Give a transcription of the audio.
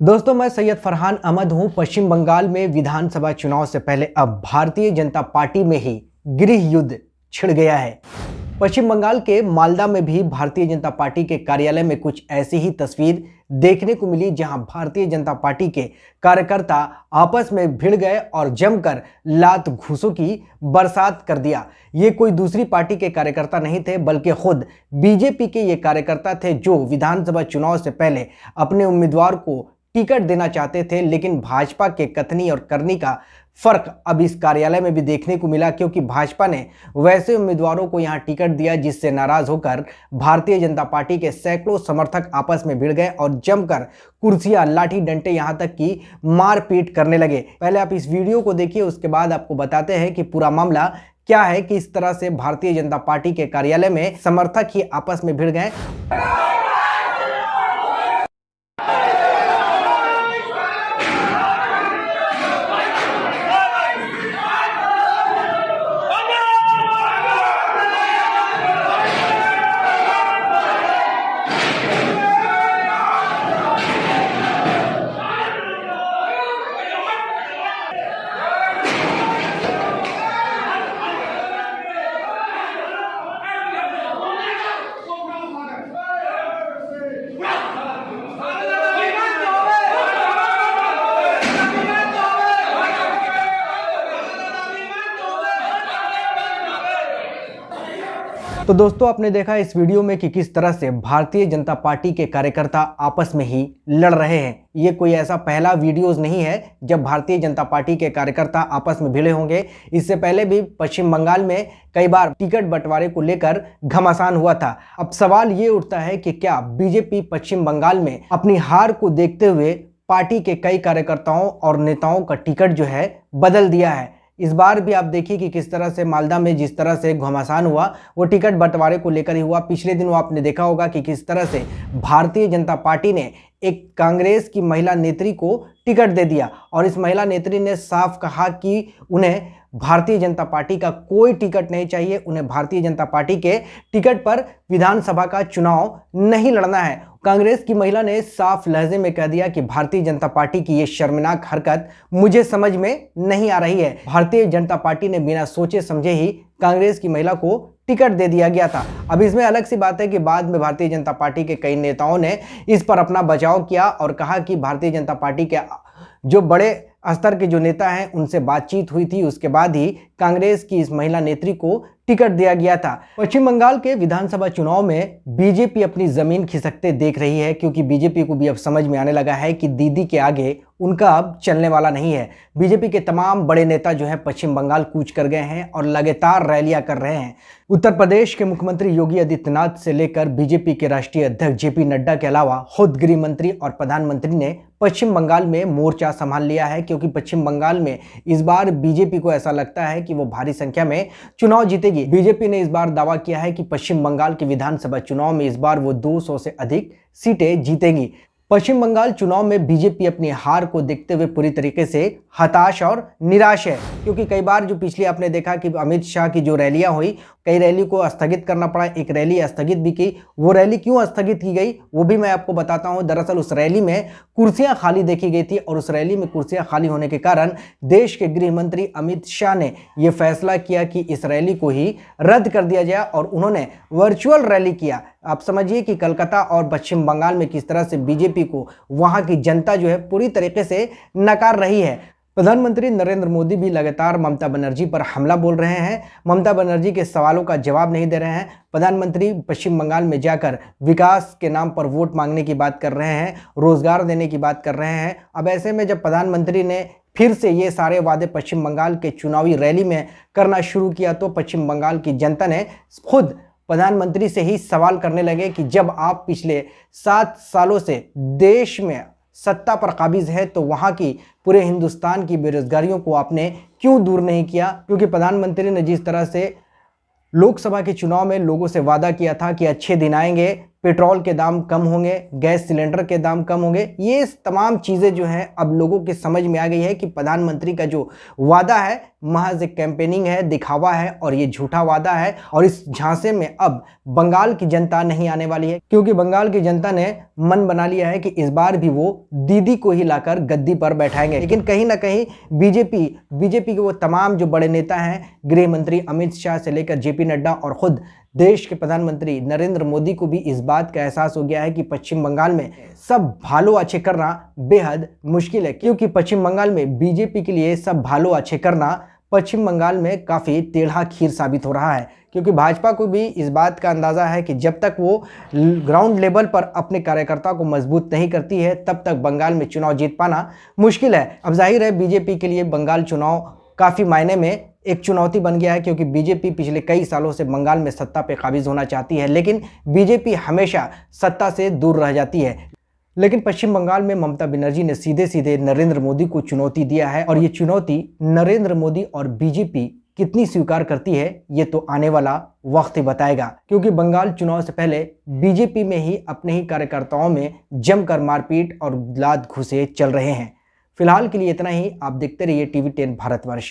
दोस्तों, मैं सैयद फरहान अहमद हूं। पश्चिम बंगाल में विधानसभा चुनाव से पहले अब भारतीय जनता पार्टी में ही गृह युद्ध छिड़ गया है। पश्चिम बंगाल के मालदा में भी भारतीय जनता पार्टी के कार्यालय में कुछ ऐसी ही तस्वीर देखने को मिली, जहां भारतीय जनता पार्टी के कार्यकर्ता आपस में भिड़ गए और जमकर लात घूंसों की बरसात कर दिया। ये कोई दूसरी पार्टी के कार्यकर्ता नहीं थे, बल्कि खुद बीजेपी के ये कार्यकर्ता थे, जो विधानसभा चुनाव से पहले अपने उम्मीदवार को टिकट देना चाहते थे। लेकिन भाजपा के कथनी और करनी का फर्क अब इस कार्यालय में भी देखने को मिला, क्योंकि भाजपा ने वैसे उम्मीदवारों को यहां टिकट दिया जिससे नाराज होकर भारतीय जनता पार्टी के सैकड़ों समर्थक आपस में भिड़ गए और जमकर कुर्सियां, लाठी डंडे, यहां तक कि मारपीट करने लगे। पहले आप इस वीडियो को देखिए, उसके बाद आपको बताते हैं कि पूरा मामला क्या है, कि इस तरह से भारतीय जनता पार्टी के कार्यालय में समर्थक ही आपस में भिड़ गए। तो दोस्तों, आपने देखा इस वीडियो में कि किस तरह से भारतीय जनता पार्टी के कार्यकर्ता आपस में ही लड़ रहे हैं। ये कोई ऐसा पहला वीडियोस नहीं है जब भारतीय जनता पार्टी के कार्यकर्ता आपस में भिड़े होंगे। इससे पहले भी पश्चिम बंगाल में कई बार टिकट बंटवारे को लेकर घमासान हुआ था। अब सवाल ये उठता है कि क्या बीजेपी पश्चिम बंगाल में अपनी हार को देखते हुए पार्टी के कई कार्यकर्ताओं और नेताओं का टिकट जो है बदल दिया है। इस बार भी आप देखिए कि किस तरह से मालदा में जिस तरह से घमासान हुआ, वो टिकट बंटवारे को लेकर ही हुआ। पिछले दिन वो आपने देखा होगा कि किस तरह से भारतीय जनता पार्टी ने एक कांग्रेस की महिला नेत्री को टिकट दे दिया, और इस महिला नेत्री ने साफ कहा कि उन्हें भारतीय जनता पार्टी का कोई टिकट नहीं चाहिए, उन्हें भारतीय जनता पार्टी के टिकट पर विधानसभा का चुनाव नहीं लड़ना है। कांग्रेस की महिला ने साफ लहजे में कह दिया कि भारतीय जनता पार्टी की ये शर्मनाक हरकत मुझे समझ में नहीं आ रही है। भारतीय जनता पार्टी ने बिना सोचे समझे ही कांग्रेस की महिला को टिकट दे दिया गया था। अब इसमें अलग सी बात है कि बाद में भारतीय जनता पार्टी के कई नेताओं ने इस पर अपना बचाव किया और कहा कि भारतीय जनता पार्टी के जो बड़े स्तर के जो नेता हैं उनसे बातचीत हुई थी, उसके बाद ही कांग्रेस की इस महिला नेत्री को टिकट दिया गया था। पश्चिम बंगाल के विधानसभा चुनाव में बीजेपी अपनी जमीन खिसकते देख रही है, क्योंकि बीजेपी को भी अब समझ में आने लगा है कि दीदी के आगे उनका अब चलने वाला नहीं है। बीजेपी के तमाम बड़े नेता जो है पश्चिम बंगाल कूच कर गए हैं और लगातार रैलियां कर रहे हैं। उत्तर प्रदेश के मुख्यमंत्री योगी आदित्यनाथ से लेकर बीजेपी के राष्ट्रीय अध्यक्ष जेपी नड्डा के अलावा खुद गृह मंत्री और प्रधानमंत्री ने पश्चिम बंगाल में मोर्चा संभाल लिया है, क्योंकि पश्चिम बंगाल में इस बार बीजेपी को ऐसा लगता है कि वो भारी संख्या में चुनाव जीतेगी। बीजेपी ने इस बार दावा किया है कि पश्चिम बंगाल के विधानसभा चुनाव में इस बार वो 200 से अधिक सीटें जीतेगी। पश्चिम बंगाल चुनाव में बीजेपी अपनी हार को देखते हुए पूरी तरीके से हताश और निराश है, क्योंकि कई बार जो पिछले आपने देखा कि अमित शाह की जो रैलियां हुई, कई रैली को स्थगित करना पड़ा, एक रैली स्थगित भी की। वो रैली क्यों स्थगित की गई वो भी मैं आपको बताता हूं। दरअसल उस रैली में कुर्सियां खाली देखी गई थी, और उस रैली में कुर्सियां खाली होने के कारण देश के गृह मंत्री अमित शाह ने यह फैसला किया कि इस रैली को ही रद्द कर दिया जाए, और उन्होंने वर्चुअल रैली किया। आप समझिए कि कलकत्ता और पश्चिम बंगाल में किस तरह से बीजेपी को वहां की जनता जो है पूरी तरीके से नकार रही है। प्रधानमंत्री नरेंद्र मोदी भी लगातार ममता बनर्जी पर हमला बोल रहे हैं, ममता बनर्जी के सवालों का जवाब नहीं दे रहे हैं। प्रधानमंत्री पश्चिम बंगाल में जाकर विकास के नाम पर वोट मांगने की बात कर रहे हैं, रोजगार देने की बात कर रहे हैं। अब ऐसे में जब प्रधानमंत्री ने फिर से ये सारे वादे पश्चिम बंगाल के चुनावी रैली में करना शुरू किया, तो पश्चिम बंगाल की जनता ने खुद प्रधानमंत्री से ही सवाल करने लगे कि जब आप पिछले 7 सालों से देश में सत्ता पर काबिज है, तो वहां की पूरे हिंदुस्तान की बेरोजगारियों को आपने क्यों दूर नहीं किया। क्योंकि प्रधानमंत्री ने जिस तरह से लोकसभा के चुनाव में लोगों से वादा किया था कि अच्छे दिन आएंगे, पेट्रोल के दाम कम होंगे, गैस सिलेंडर के दाम कम होंगे। ये तमाम चीज़ें जो हैं अब लोगों के समझ में आ गई है कि प्रधानमंत्री का जो वादा है महज एक कैंपेनिंग है, दिखावा है और ये झूठा वादा है। और इस झांसे में अब बंगाल की जनता नहीं आने वाली है, क्योंकि बंगाल की जनता ने मन बना लिया है कि इस बार भी वो दीदी को ही लाकर गद्दी पर बैठाएंगे। लेकिन कहीं ना कहीं बीजेपी के वो तमाम जो बड़े नेता हैं, गृह मंत्री अमित शाह से लेकर जेपी नड्डा और खुद देश के प्रधानमंत्री नरेंद्र मोदी को भी इस बात का एहसास हो गया है कि पश्चिम बंगाल में सब भालो अच्छे करना बेहद मुश्किल है, क्योंकि पश्चिम बंगाल में बीजेपी के लिए सब भालो अच्छे करना पश्चिम बंगाल में काफ़ी टेढ़ा खीर साबित हो रहा है। क्योंकि भाजपा को भी इस बात का अंदाज़ा है कि जब तक वो ग्राउंड लेवल पर अपने कार्यकर्ता को मजबूत नहीं करती है तब तक बंगाल में चुनाव जीत पाना मुश्किल है। अब जाहिर है बीजेपी के लिए बंगाल चुनाव काफ़ी मायने में एक चुनौती बन गया है, क्योंकि बीजेपी पिछले कई सालों से बंगाल में सत्ता पे काबिज होना चाहती है, लेकिन बीजेपी हमेशा सत्ता से दूर रह जाती है। लेकिन पश्चिम बंगाल में ममता बनर्जी ने सीधे सीधे नरेंद्र मोदी को चुनौती दिया है, और ये चुनौती नरेंद्र मोदी और बीजेपी कितनी स्वीकार करती है ये तो आने वाला वक्त ही बताएगा। क्योंकि बंगाल चुनाव से पहले बीजेपी में ही अपने ही कार्यकर्ताओं में जमकर मारपीट और लात घुसे चल रहे हैं। फिलहाल के लिए इतना ही। आप देखते रहिए TV10 भारतवर्ष।